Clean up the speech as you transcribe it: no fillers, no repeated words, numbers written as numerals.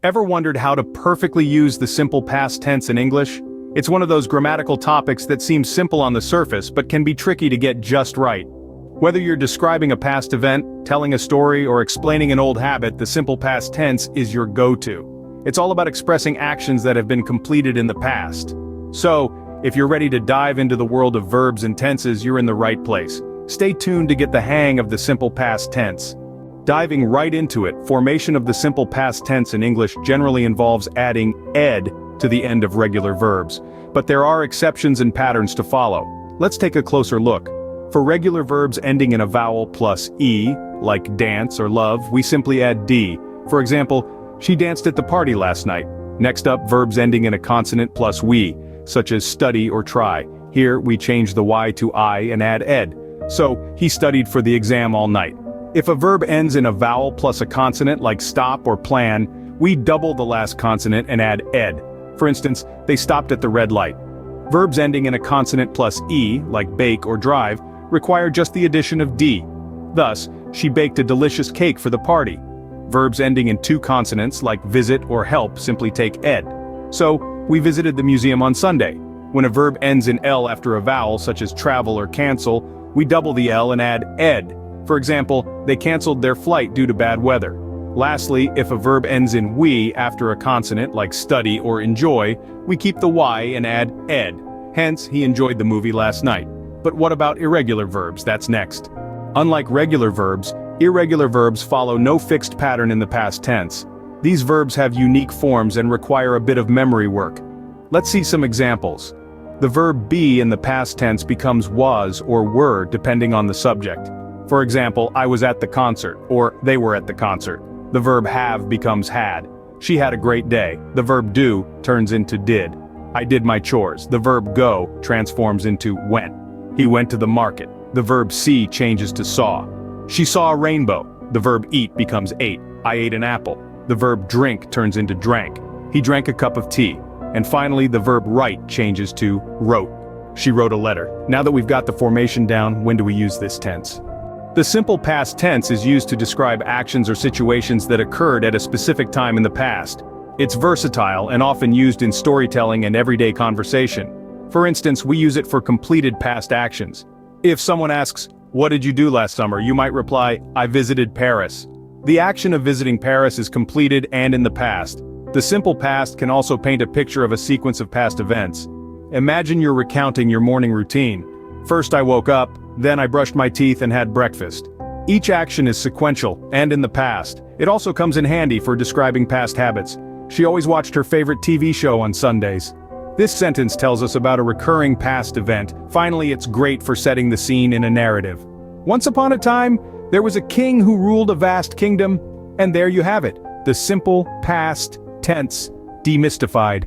Ever wondered how to perfectly use the simple past tense in English? It's one of those grammatical topics that seems simple on the surface but can be tricky to get just right. Whether you're describing a past event, telling a story, or explaining an old habit, the simple past tense is your go-to. It's all about expressing actions that have been completed in the past. So, if you're ready to dive into the world of verbs and tenses, you're in the right place. Stay tuned to get the hang of the simple past tense. Diving right into it, formation of the simple past tense in English generally involves adding ed to the end of regular verbs, but there are exceptions and patterns to follow. Let's take a closer look. For regular verbs ending in a vowel plus e, like dance or love, we simply add d. For example, she danced at the party last night. Next up, verbs ending in a consonant plus we, such as study or try. Here, we change the y to I and add ed. So, he studied for the exam all night. If a verb ends in a vowel plus a consonant like stop or plan, we double the last consonant and add ed. For instance, they stopped at the red light. Verbs ending in a consonant plus e, like bake or drive, require just the addition of d. Thus, she baked a delicious cake for the party. Verbs ending in two consonants like visit or help simply take ed. So, we visited the museum on Sunday. When a verb ends in l after a vowel such as travel or cancel, we double the l and add ed. For example, they canceled their flight due to bad weather. Lastly, if a verb ends in we after a consonant like study or enjoy, we keep the y and add ed. Hence, he enjoyed the movie last night. But what about irregular verbs? That's next. Unlike regular verbs, irregular verbs follow no fixed pattern in the past tense. These verbs have unique forms and require a bit of memory work. Let's see some examples. The verb be in the past tense becomes was or were depending on the subject. For example, I was at the concert, or they were at the concert. The verb have becomes had. She had a great day. The verb do turns into did. I did my chores. The verb go transforms into went. He went to the market. The verb see changes to saw. She saw a rainbow. The verb eat becomes ate. I ate an apple. The verb drink turns into drank. He drank a cup of tea. And finally, the verb write changes to wrote. She wrote a letter. Now that we've got the formation down, when do we use this tense? The simple past tense is used to describe actions or situations that occurred at a specific time in the past. It's versatile and often used in storytelling and everyday conversation. For instance, we use it for completed past actions. If someone asks, "What did you do last summer?" you might reply, "I visited Paris." The action of visiting Paris is completed and in the past. The simple past can also paint a picture of a sequence of past events. Imagine you're recounting your morning routine. First I woke up, then I brushed my teeth and had breakfast. Each action is sequential and in the past. It also comes in handy for describing past habits. She always watched her favorite TV show on Sundays. This sentence tells us about a recurring past event. Finally, it's great for setting the scene in a narrative. Once upon a time, there was a king who ruled a vast kingdom, and there you have it, the simple past tense demystified.